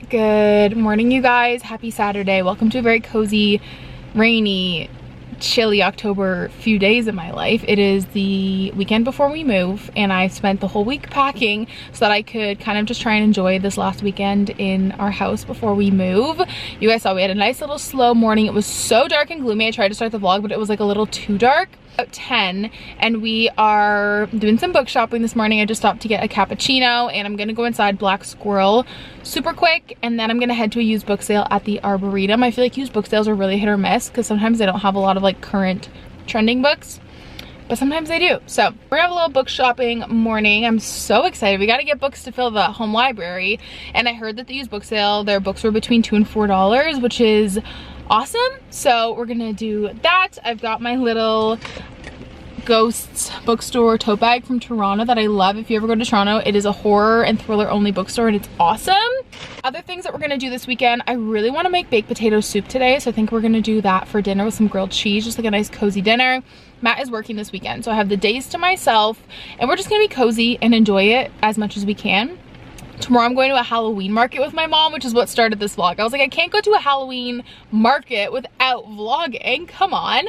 Good morning, you guys. Happy Saturday. Welcome to a very cozy, rainy, chilly October few days in my life. It is the weekend before we move, and I spent the whole week packing so that I could kind of just try and enjoy this last weekend in our house before we move. You guys saw we had a nice little slow morning. It was so dark and gloomy. I tried to start the vlog, but it was like a little too dark. About 10, and we are doing some book shopping this morning. I just stopped to get a cappuccino, and I'm gonna go inside Black Squirrel super quick, and then I'm gonna head to a used book sale at the Arboretum. I feel like used book sales are really hit or miss because sometimes they don't have a lot of like current trending books, but sometimes they do. So we're gonna have a little book shopping morning. I'm so excited. We got to get books to fill the home library, and I heard that the used book sale, their books were between $2 and $4, which is awesome. So we're gonna do that. I've got my little Ghosts bookstore tote bag from Toronto that I love. If you ever go to Toronto, it is a horror and thriller only bookstore, and it's awesome. Other things that we're gonna do this weekend, I really want to make baked potato soup today, so I think we're gonna do that for dinner with some grilled cheese, just like a nice cozy dinner. Matt is working this weekend, so I have the days to myself, and we're just gonna be cozy and enjoy it as much as we can. Tomorrow I'm going to a Halloween market with my mom, which is what started this vlog. I was like, I can't go to a Halloween market without vlogging, come on.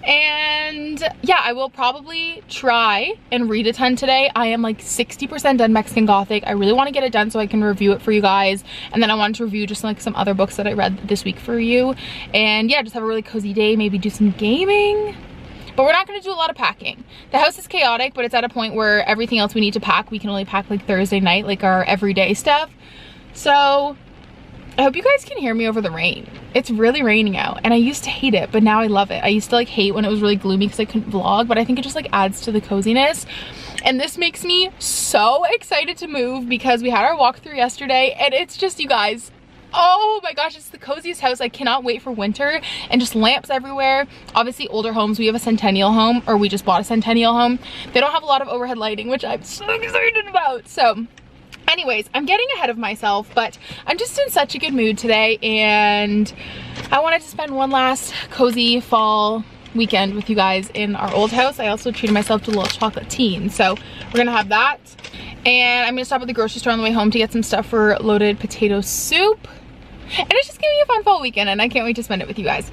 And yeah, I will probably try and read a ton today. I am like 60% done Mexican Gothic. I really want to get it done so I can review it for you guys. And then I wanted to review just like some other books that I read this week for you. And yeah, just have a really cozy day, maybe do some gaming. But we're not going to do a lot of packing. The house is chaotic, but it's at a point where everything else we need to pack, we can only pack like Thursday night, like our everyday stuff. So I hope you guys can hear me over the rain. It's really raining out, and I used to hate it, but now I love it. I used to like hate when it was really gloomy because I couldn't vlog, but I think it just like adds to the coziness. And this makes me so excited to move because we had our walkthrough yesterday, and it's just, you guys, oh my gosh, it's the coziest house. I cannot wait for winter, and just lamps everywhere. Obviously older homes, we have a Centennial home, or we just bought a Centennial home. They don't have a lot of overhead lighting, which I'm so excited about. So anyways, I'm getting ahead of myself, but I'm just in such a good mood today, and I wanted to spend one last cozy fall weekend with you guys in our old house. I also treated myself to a little chocolate teen, so we're gonna have that. And I'm gonna stop at the grocery store on the way home to get some stuff for loaded potato soup. And it's just gonna be a fun fall weekend, and I can't wait to spend it with you guys.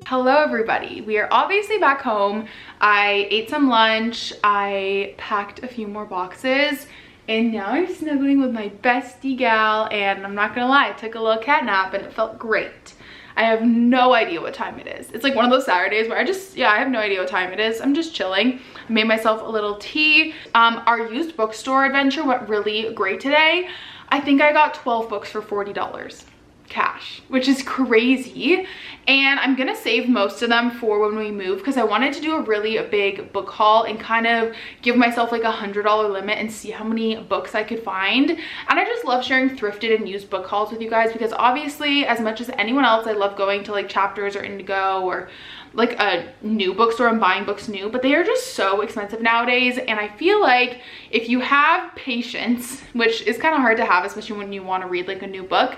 Hello everybody, we are obviously back home. I ate some lunch, I packed a few more boxes, and now I'm snuggling with my bestie gal, and I'm not gonna lie, I took a little cat nap and it felt great. I have no idea what time it is. It's like one of those Saturdays where I have no idea what time it is. I'm just chilling. I made myself a little tea. Our used bookstore adventure went really great today. I think I got 12 books for $40. Cash, which is crazy, and I'm gonna save most of them for when we move because I wanted to do a really big book haul and kind of give myself like $100 limit and see how many books I could find. And I just love sharing thrifted and used book hauls with you guys because obviously, as much as anyone else, I love going to like Chapters or Indigo or like a new bookstore and buying books new, but they are just so expensive nowadays. And I feel like if you have patience, which is kind of hard to have, especially when you want to read like a new book,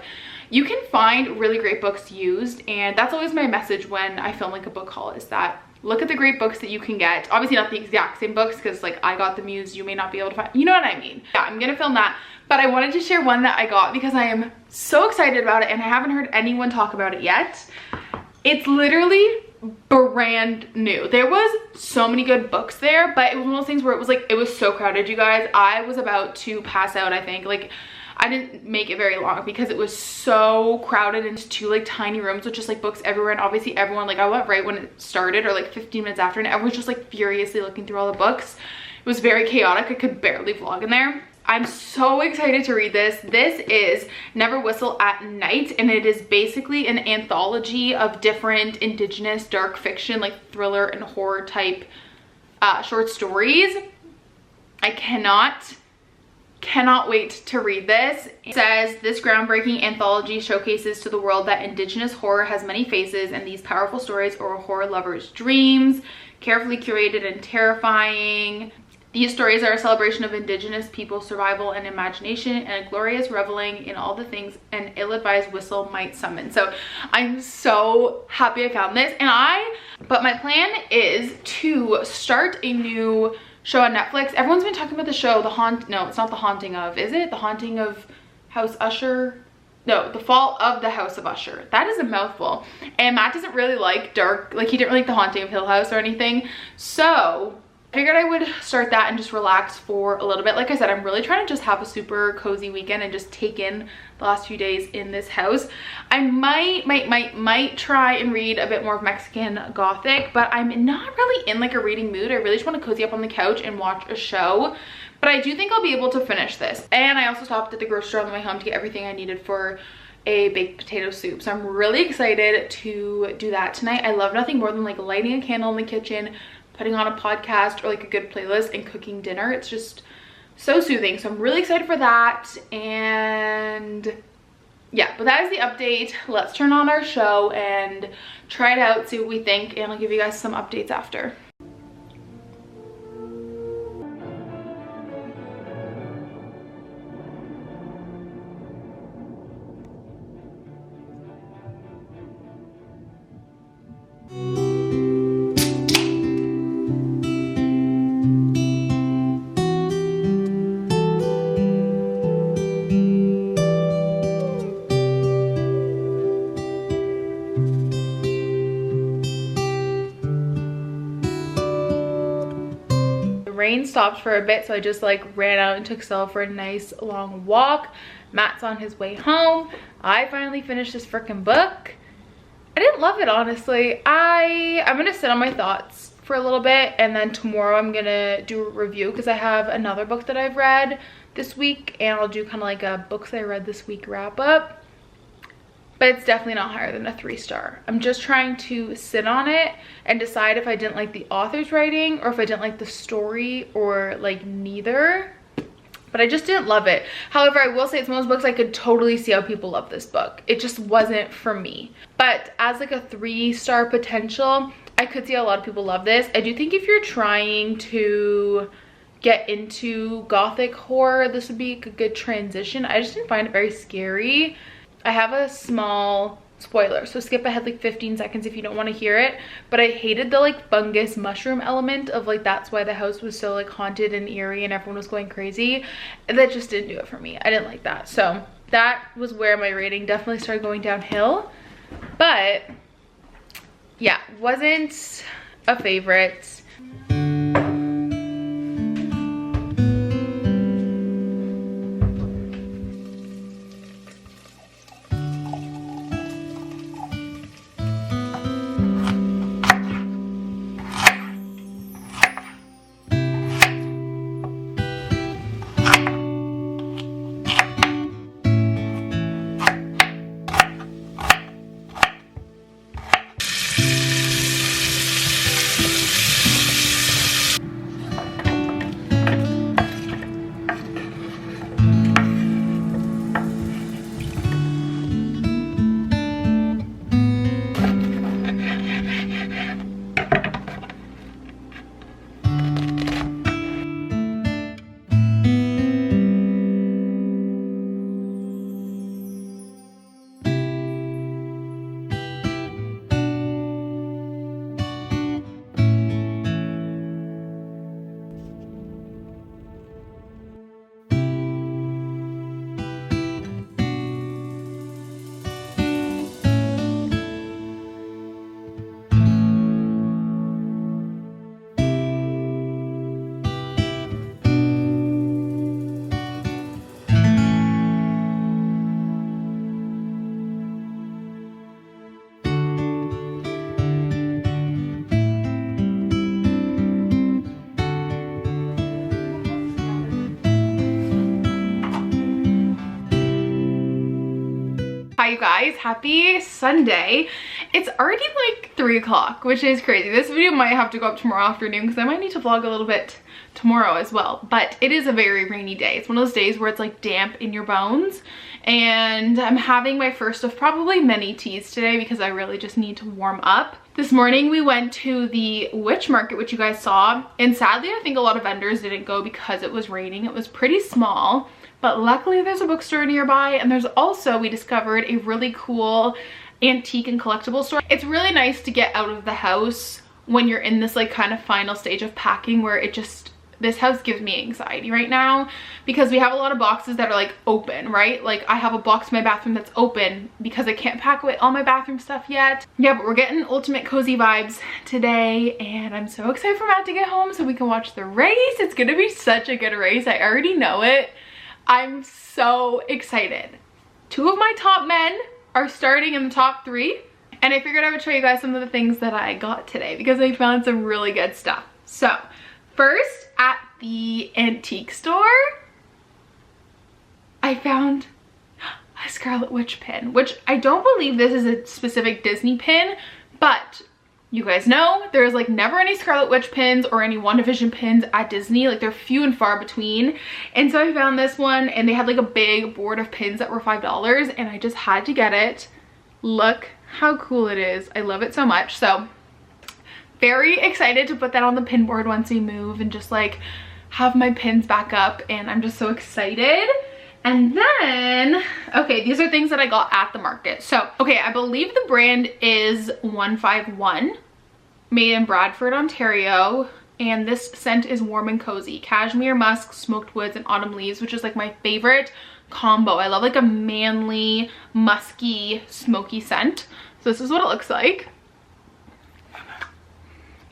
you can find really great books used. And that's always my message when I film like a book haul, is that look at the great books that you can get. Obviously not the exact same books, because like I got them used, you may not be able to find, you know what I mean? Yeah, I'm gonna film that, but I wanted to share one that I got because I am so excited about it and I haven't heard anyone talk about it yet. It's literally brand new. There was so many good books there, but it was one of those things where it was like, it was so crowded, you guys. I was about to pass out, I think. Like, I didn't make it very long because it was so crowded into two like tiny rooms with just like books everywhere, and obviously everyone, like I went right when it started or like 15 minutes after, and everyone's just like furiously looking through all the books. It was very chaotic. I could barely vlog in there. I'm so excited to read this. This is Never Whistle at Night, and it is basically an anthology of different Indigenous dark fiction, like thriller and horror type short stories. I cannot wait to read this. It says, this groundbreaking anthology showcases to the world that Indigenous horror has many faces, and these powerful stories are a horror lover's dreams, carefully curated and terrifying. These stories are a celebration of Indigenous people's survival and imagination, and a glorious reveling in all the things an ill-advised whistle might summon. So I'm so happy I found this. But my plan is to start a new show on Netflix. Everyone's been talking about the show, no, it's not The Haunting of, is it? The Haunting of House Usher? No, The Fall of the House of Usher. That is a mouthful. And Matt doesn't really like dark, like he didn't really like The Haunting of Hill House or anything. So I figured I would start that and just relax for a little bit. Like I said, I'm really trying to just have a super cozy weekend and just take in the last few days in this house. I might try and read a bit more of Mexican Gothic, but I'm not really in like a reading mood. I really just want to cozy up on the couch and watch a show. But I do think I'll be able to finish this. And I also stopped at the grocery store on the way home to get everything I needed for a baked potato soup. So I'm really excited to do that tonight. I love nothing more than like lighting a candle in the kitchen, putting on a podcast or like a good playlist, and cooking dinner. It's just so soothing. So I'm really excited for that. And yeah, but that is the update. Let's turn on our show and try it out, see what we think, and I'll give you guys some updates after. Rain stopped for a bit, so I just like ran out and took Stella for a nice long walk. Matt's on his way home. I finally finished this freaking book. I didn't love it, honestly. I'm gonna sit on my thoughts for a little bit, and then tomorrow I'm gonna do a review because I have another book that I've read this week, and I'll do kind of like a books I read this week wrap up. But it's definitely not higher than a 3-star. I'm just trying to sit on it and decide if I didn't like the author's writing or if I didn't like the story, or like neither. But I just didn't love it. However, I will say it's one of those books I could totally see how people love this book. It just wasn't for me. But as like a 3-star potential, I could see how a lot of people love this. I do think if you're trying to get into Gothic horror, this would be a good transition. I just didn't find it very scary. I have a small spoiler, so skip ahead like 15 seconds if you don't want to hear it. But I hated the like fungus mushroom element of like, that's why the house was so like haunted and eerie and everyone was going crazy. That just didn't do it for me. I didn't like that. So that was where my rating definitely started going downhill. But yeah, wasn't a favorite. you guys, happy Sunday. It's already like 3 o'clock, which is crazy. This video might have to go up tomorrow afternoon because I might need to vlog a little bit tomorrow as well, but it is a very rainy day. It's one of those days where it's like damp in your bones, and I'm having my first of probably many teas today because I really just need to warm up. This morning we went to the witch market, which you guys saw, and sadly I think a lot of vendors didn't go because it was raining. It was pretty small, but luckily there's a bookstore nearby, and there's also, we discovered a really cool antique and collectible store. It's really nice to get out of the house when you're in this like kind of final stage of packing where it just, this house gives me anxiety right now because we have a lot of boxes that are like open, right? Like I have a box in my bathroom that's open because I can't pack away all my bathroom stuff yet. Yeah, but we're getting ultimate cozy vibes today, and I'm so excited for Matt to get home so we can watch the race. It's gonna be such a good race. I already know it. I'm so excited. 2 of my top men are starting in the top 3, and I figured I would show you guys some of the things that I got today because I found some really good stuff. So first, at the antique store, I found a Scarlet Witch pin, which I don't believe this is a specific Disney pin, but you guys know there's like never any Scarlet Witch pins or any WandaVision pins at Disney. Like they're few and far between. And so I found this one, and they had like a big board of pins that were $5, and I just had to get it. Look how cool it is. I love it so much. So very excited to put that on the pin board once we move and just like have my pins back up, and I'm just so excited. And then, okay, these are things that I got at the market. So, okay, I believe the brand is 151, made in Bradford, Ontario. And this scent is warm and cozy. Cashmere, musk, smoked woods, and autumn leaves, which is like my favorite combo. I love like a manly, musky, smoky scent. So this is what it looks like.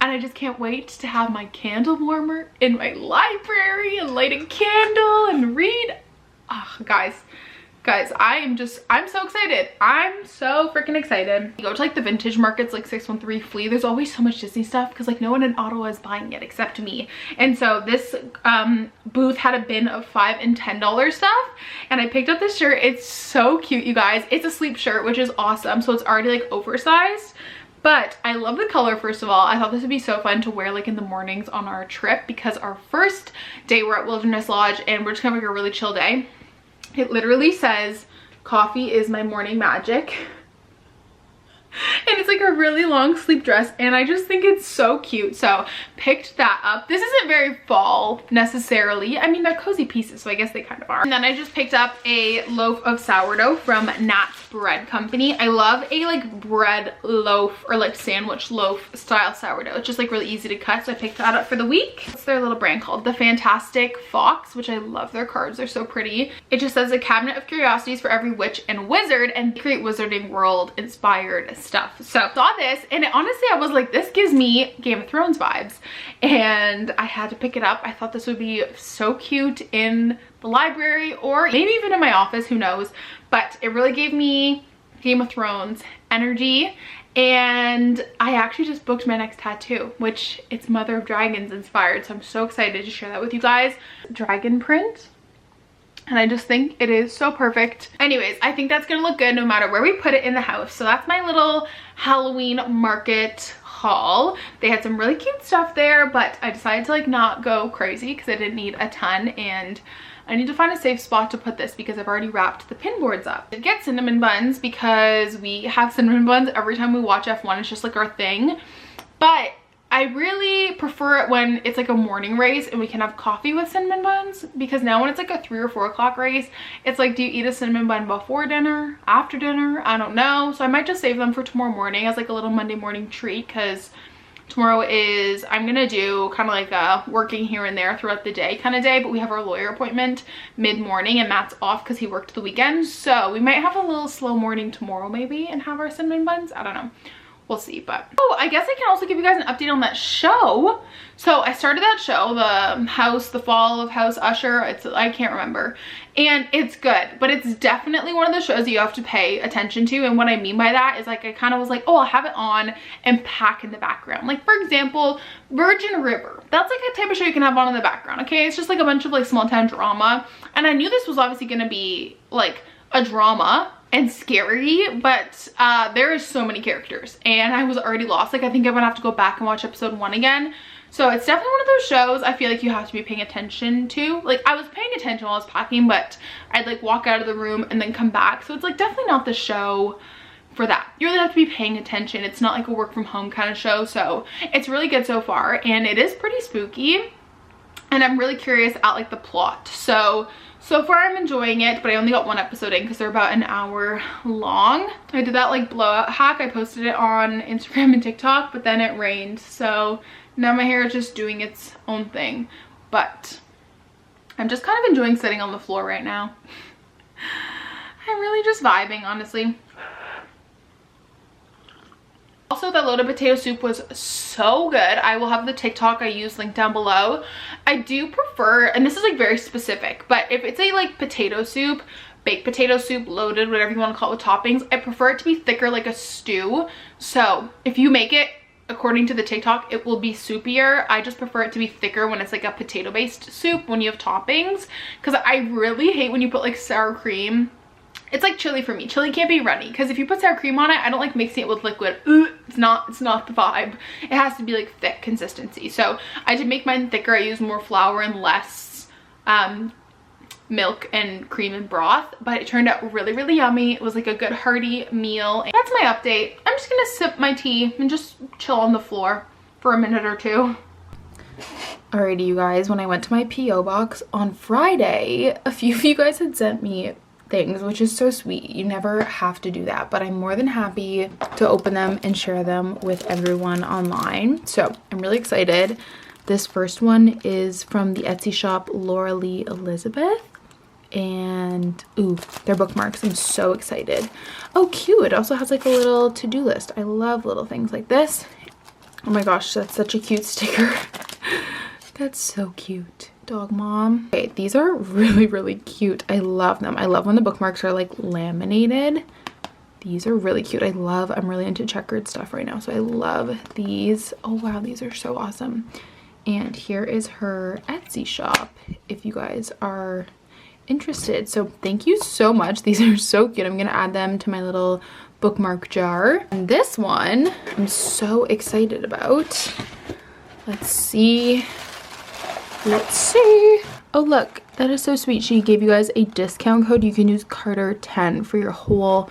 And I just can't wait to have my candle warmer in my library and light a candle and read. Oh, guys, I'm so excited. I'm so freaking excited. You go to like the vintage markets like 613 Flea, there's always so much Disney stuff because like no one in Ottawa is buying it except me. And so this booth had a bin of $5 and $10 stuff, and I picked up this shirt. It's so cute, you guys. It's a sleep shirt, which is awesome. So it's already like oversized. But I love the color, first of all. I thought this would be so fun to wear like in the mornings on our trip because our first day we're at Wilderness Lodge and we're just gonna have like a really chill day. It literally says, "Coffee is my morning magic." And it's like a really long sleep dress, and I just think it's so cute. So picked that up. This isn't very fall necessarily. I mean, they're cozy pieces, so I guess they kind of are. And then I just picked up a loaf of sourdough from Nat's Bread Company. I love a like bread loaf or like sandwich loaf style sourdough. It's just like really easy to cut, so I picked that up for the week. What's their little brand called? The Fantastic Fox, which I love their cards. They're so pretty. It just says a cabinet of curiosities for every witch and wizard, and create Wizarding World inspired stuff. So saw this, and honestly I was like, this gives me Game of Thrones vibes, and I had to pick it up. I thought this would be so cute in the library or maybe even in my office, who knows, but it really gave me Game of Thrones energy. And I actually just booked my next tattoo, which it's Mother of Dragons inspired, so I'm so excited to share that with you guys. Dragon print. And I just think it is so perfect. Anyways, I think that's gonna look good no matter where we put it in the house. So that's my little Halloween market haul. They had some really cute stuff there, but I decided to like not go crazy because I didn't need a ton, and I need to find a safe spot to put this because I've already wrapped the pin boards up. I get cinnamon buns because we have cinnamon buns every time we watch F1. It's just like our thing. But I really prefer it when it's like a morning race and we can have coffee with cinnamon buns, because now when it's like a 3 or 4 o'clock race, it's like, do you eat a cinnamon bun before dinner, after dinner? I don't know. So I might just save them for tomorrow morning as like a little Monday morning treat, because tomorrow is, I'm gonna do kind of like a working here and there throughout the day kind of day, but we have our lawyer appointment mid-morning and Matt's off because he worked the weekend. So we might have a little slow morning tomorrow maybe and have our cinnamon buns. I don't know. We'll see. But oh, I guess I can also give you guys an update on that show. So I started that show, the Fall of House Usher. I can't remember, and it's good, but it's definitely one of the shows that you have to pay attention to. And what I mean by that is like, I kind of was like, oh, I'll have it on and pack in the background. Like for example, Virgin River, that's like a type of show you can have on in the background. Okay, it's just like a bunch of like small town drama, and I knew this was obviously going to be like a drama, and scary, but there is so many characters and I was already lost. Like I think I'm gonna have to go back and watch episode 1 again. So it's definitely one of those shows I feel like you have to be paying attention to. Like I was paying attention while I was packing, but I'd like walk out of the room and then come back. So it's like definitely not the show for that. You really have to be paying attention. It's not like a work from home kind of show. So it's really good so far and it is pretty spooky. And I'm really curious at like the plot. So far I'm enjoying it, but I only got 1 episode in because they're about an hour long. I did that like blowout hack. I posted it on Instagram and TikTok, but then it rained. So now my hair is just doing its own thing. But I'm just kind of enjoying sitting on the floor right now. I'm really just vibing, honestly. Also, that loaded potato soup was so good. I will have the TikTok I use linked down below. I do prefer, and this is like very specific, but if it's a like potato soup, baked potato soup, loaded, whatever you want to call it with toppings, I prefer it to be thicker like a stew. So if you make it according to the TikTok, it will be soupier. I just prefer it to be thicker when it's like a potato based soup when you have toppings, because I really hate when you put like sour cream. It's like chili for me. Chili can't be runny because if you put sour cream on it, I don't like mixing it with liquid. It's not the vibe. It has to be like thick consistency. So I did make mine thicker. I used more flour and less milk and cream and broth, but it turned out really, really yummy. It was like a good hearty meal. And that's my update. I'm just gonna sip my tea and just chill on the floor for a minute or two. Alrighty, you guys, when I went to my P.O. box on Friday, a few of you guys had sent me things, which is so sweet. You never have to do that, but I'm more than happy to open them and share them with everyone online. So I'm really excited. This first one is from the Etsy shop Laura Lee Elizabeth, and ooh, they're bookmarks. I'm so excited. Oh, cute. It also has like a little to-do list. I love little things like this. Oh my gosh, that's such a cute sticker. That's so cute. Dog mom. Okay, these are really, really cute. I love them. I love when the bookmarks are like laminated. These are really cute. I'm really into checkered stuff right now, so I love these. Oh wow, these are so awesome. And here is her Etsy shop if you guys are interested. So thank you so much. These are so cute. I'm gonna add them to my little bookmark jar. And this one I'm so excited about. Let's see. Oh look, that is so sweet. She gave you guys a discount code. You can use Carter10 for your whole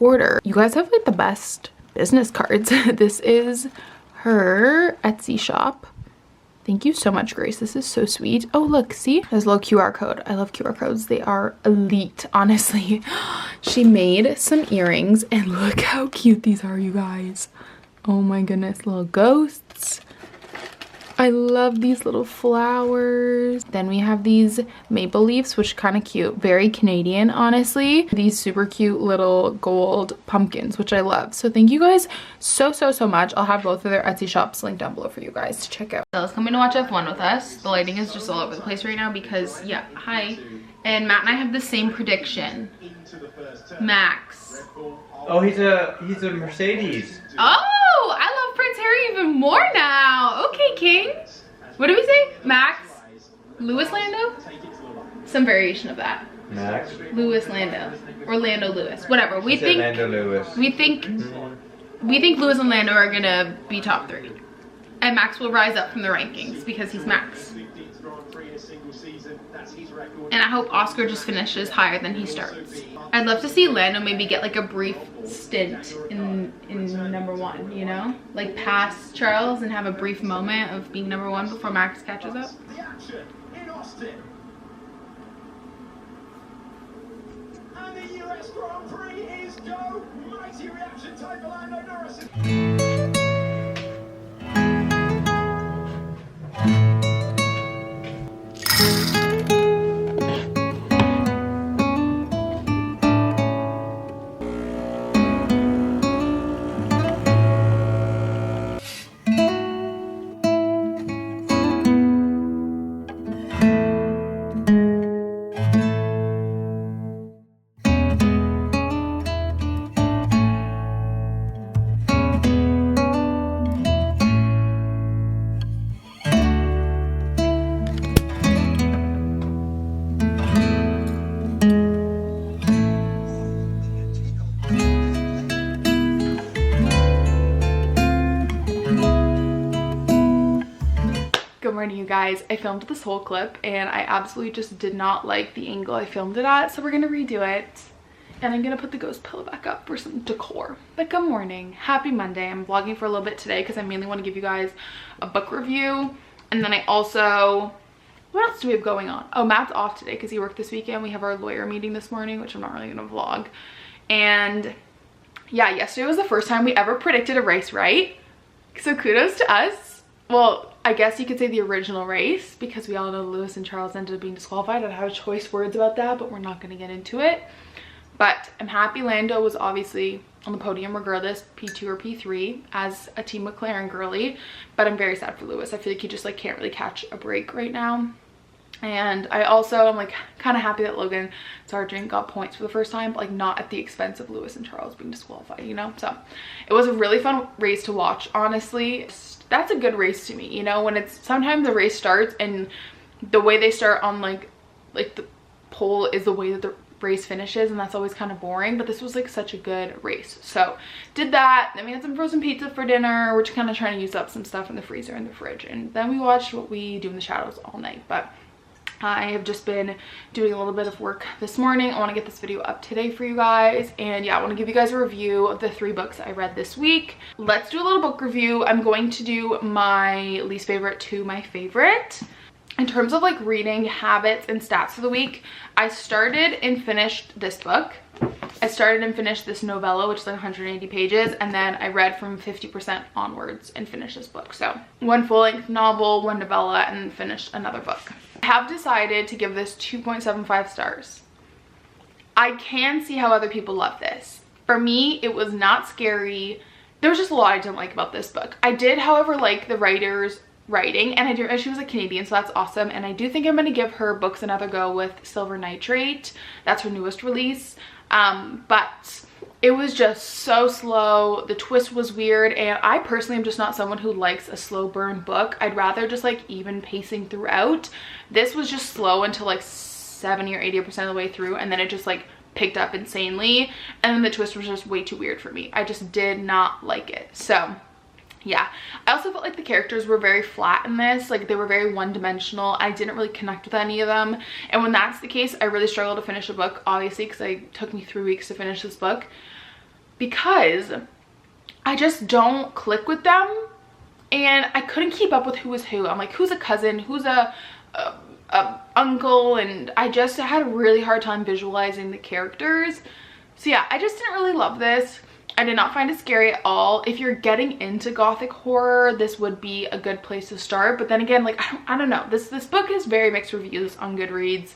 order. You guys have like the best business cards. This is her Etsy shop. Thank you so much, Grace. This is so sweet. Oh look, see, there's a little QR code. I love QR codes. They are elite, honestly. She made some earrings and look how cute these are, you guys. Oh my goodness, little ghosts. I love these little flowers. Then we have these maple leaves, which are kind of cute. Very Canadian, honestly. These super cute little gold pumpkins, which I love. So thank you guys so much. I'll have both of their Etsy shops linked down below for you guys to check out. Bella's coming to watch F1 with us. The lighting is just all over the place right now because, yeah, hi. And Matt and I have the same prediction. Max. Oh, he's a Mercedes. Oh, I love Prince Harry even more now. Okay, King. What did we say? Max? Lewis Lando? Some variation of that. Max? Lewis Lando. Or Lando Lewis. Whatever. We think Lando Lewis. We think Lewis and Lando are gonna be top 3. And Max will rise up from the rankings because he's Max. And I hope Oscar just finishes higher than he starts. I'd love to see Lando maybe get like a brief stint in #1, you know? Like pass Charles and have a brief moment of being #1 before Max catches up. The action in Austin. And the US Grand Prix is go. Mighty reaction time for Lando Norris. Good morning, you guys. I filmed this whole clip and I absolutely just did not like the angle I filmed it at, so we're gonna redo it. And I'm gonna put the ghost pillow back up for some decor. But good morning, happy Monday. I'm vlogging for a little bit today because I mainly want to give you guys a book review. And then I also, what else do we have going on? Oh, Matt's off today because he worked this weekend. We have our lawyer meeting this morning, which I'm not really gonna vlog. And yeah, yesterday was the first time we ever predicted a race right. So kudos to us. Well, I guess you could say the original race, because we all know Lewis and Charles ended up being disqualified. I have choice words about that, but we're not gonna get into it. But I'm happy Lando was obviously on the podium regardless, P2 or P3 as a Team McLaren girly. But I'm very sad for Lewis. I feel like he just like can't really catch a break right now. And I also am like kind of happy that Logan Sargent got points for the first time, but like not at the expense of Lewis and Charles being disqualified, you know? So it was a really fun race to watch, honestly. That's a good race to me, you know, when it's sometimes the race starts and the way they start on like the pole is the way that the race finishes, and that's always kind of boring. But this was like such a good race, so did that. Then we had some frozen pizza for dinner. We're just kind of trying to use up some stuff in the freezer and the fridge, and then we watched What We Do in the Shadows all night. But I have just been doing a little bit of work this morning. I want to get this video up today for you guys, and yeah, I want to give you guys a review of the 3 books I read this week. Let's do a little book review. I'm going to do my least favorite to my favorite. In terms of like reading habits and stats for the week, I started and finished this book. I started and finished this novella, which is like 180 pages, and then I read from 50% onwards and finished this book. So 1 full-length novel, 1 novella, and then finished another book. I have decided to give this 2.75 stars. I can see how other people love this. For me, it was not scary. There was just a lot I didn't like about this book. I did, however, like the writer's writing, and she was a Canadian, so that's awesome. And I do think I'm going to give her books another go with Silver Nitrate. That's her newest release. But it was just so slow. The twist was weird, and I personally am just not someone who likes a slow burn book. I'd rather just like even pacing throughout. This was just slow until like 70 or 80% of the way through, and then it just like picked up insanely, and then the twist was just way too weird for me. I just did not like it. So yeah, I also felt like the characters were very flat in this. Like they were very one-dimensional. I didn't really connect with any of them, and when that's the case, I really struggled to finish a book, obviously, because it took me 3 weeks to finish this book, because I just don't click with them, and I couldn't keep up with who was who. I'm like, who's a cousin, who's a uncle, and I just had a really hard time visualizing the characters. So yeah, I just didn't really love this. I did not find it scary at all. If you're getting into gothic horror, this would be a good place to start. But then again, like, I don't know. This book has very mixed reviews on Goodreads.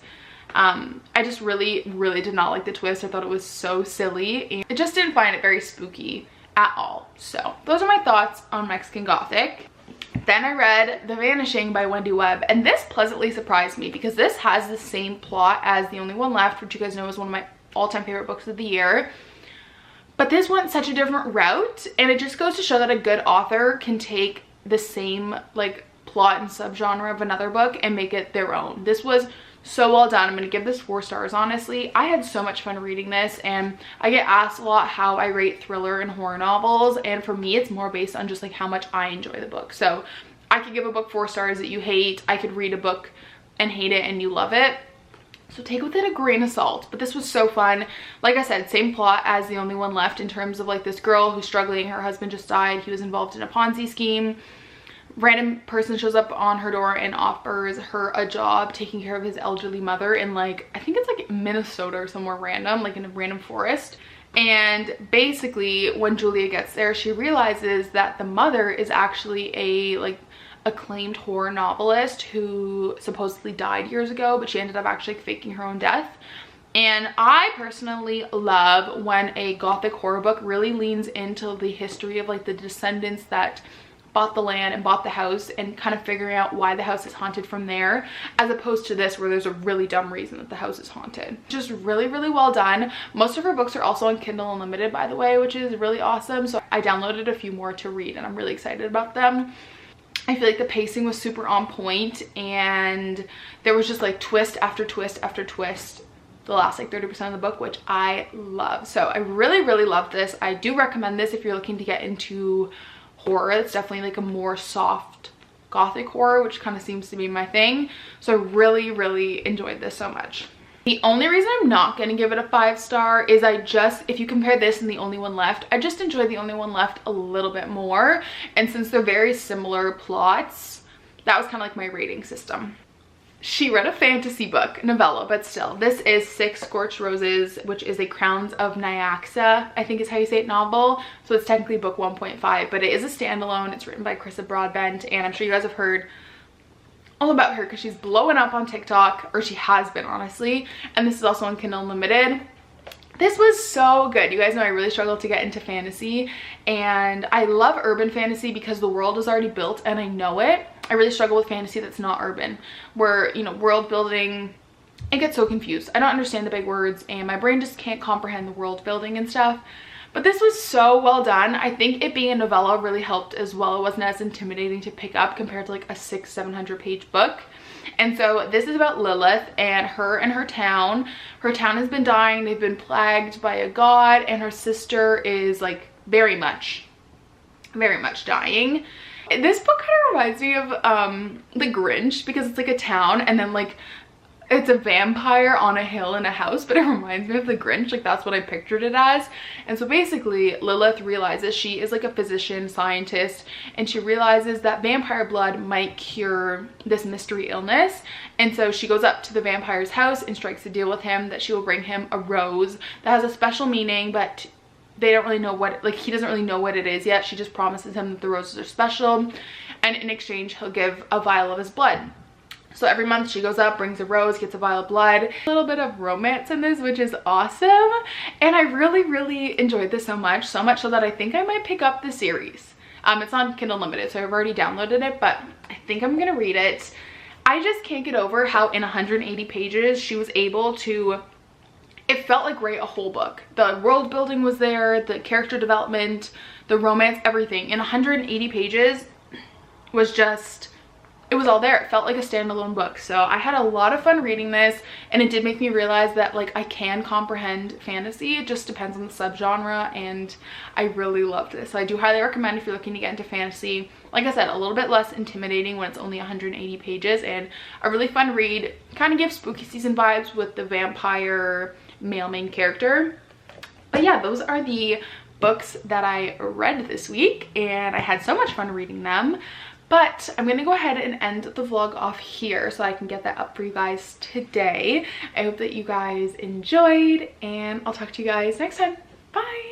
I just really did not like the twist. I thought it was so silly, and I just didn't find it very spooky at all. So those are my thoughts on Mexican Gothic. Then I read The Vanishing by Wendy Webb, and this pleasantly surprised me because this has the same plot as The Only One Left, which you guys know is one of my all-time favorite books of the year. But this went such a different route, and it just goes to show that a good author can take the same like plot and subgenre of another book and make it their own. This was so well done. I'm going to give this 4 stars, honestly. I had so much fun reading this, and I get asked a lot how I rate thriller and horror novels, and for me it's more based on just like how much I enjoy the book. So I could give a book 4 stars that you hate. I could read a book and hate it and you love it. So take with it a grain of salt, but this was so fun. Like I said, same plot as The Only One Left in terms of like this girl who's struggling. Her husband just died. He was involved in a Ponzi scheme. Random person shows up on her door and offers her a job taking care of his elderly mother in like, I think it's like Minnesota or somewhere random, like in a random forest. And basically when Julia gets there, she realizes that the mother is actually a like acclaimed horror novelist who supposedly died years ago, but she ended up actually faking her own death. And I personally love when a gothic horror book really leans into the history of like the descendants that bought the land and bought the house, and kind of figuring out why the house is haunted from there, as opposed to this where there's a really dumb reason that the house is haunted. Just really well done. Most of her books are also on Kindle Unlimited, by the way, which is really awesome. So I downloaded a few more to read, and I'm really excited about them. I feel like the pacing was super on point, and there was just like twist after twist after twist the last like 30% of the book, which I love. So I really love this. I do recommend this if you're looking to get into horror. It's definitely like a more soft gothic horror, which kind of seems to be my thing. So I really, really enjoyed this so much. The only reason I'm not going to give it a 5-star is if you compare this and The Only One Left, I just enjoyed The Only One Left a little bit more. And since they're very similar plots, that was kind of like my rating system. She read a fantasy book, novella, but still. This is Six Scorched Roses, which is a Crowns of Nyaxa, I think is how you say it, novel. So it's technically book 1.5, but it is a standalone. It's written by Carissa Broadbent, and I'm sure you guys have heard all about her because she's blowing up on TikTok, or she has been, honestly. And this is also on Kindle Unlimited. This was so good. You guys know I really struggle to get into fantasy, and I love urban fantasy because the world is already built and I know it. I really struggle with fantasy that's not urban, where, you know, world building, it gets so confused. I don't understand the big words and my brain just can't comprehend the world building and stuff. But this was so well done. I think it being a novella really helped as well. It wasn't as intimidating to pick up compared to like a 600-700 page book. And so this is about Lilith and her town. Her town has been dying. They've been plagued by a god, and her sister is like very much dying. This book kind of reminds me of The Grinch, because it's like a town and then like it's a vampire on a hill in a house, but it reminds me of The Grinch. Like, that's what I pictured it as. And so basically Lilith realizes she is like a physician scientist, and she realizes that vampire blood might cure this mystery illness. And so she goes up to the vampire's house and strikes a deal with him that she will bring him a rose that has a special meaning, but they don't really know what, like, he doesn't really know what it is yet. She just promises him that the roses are special, and in exchange he'll give a vial of his blood. So every month she goes up, brings a rose, gets a vial of blood. A little bit of romance in this, which is awesome. And I really, really enjoyed this so much so that I think I might pick up the series. It's on Kindle Unlimited, so I've already downloaded it, but I think I'm gonna read it. I just can't get over how in 180 pages she was able to, it felt like write a whole book. The world building was there, the character development, the romance, everything. In 180 pages was just, it was all there. It felt like a standalone book. So I had a lot of fun reading this, and it did make me realize that like I can comprehend fantasy. It just depends on the subgenre, and I really loved this. So I do highly recommend if you're looking to get into fantasy. Like I said, a little bit less intimidating when it's only 180 pages, and a really fun read. Kind of gives spooky season vibes with the vampire male main character. But yeah, those are the books that I read this week, and I had so much fun reading them. But I'm gonna go ahead and end the vlog off here so I can get that up for you guys today. I hope that you guys enjoyed, and I'll talk to you guys next time. Bye!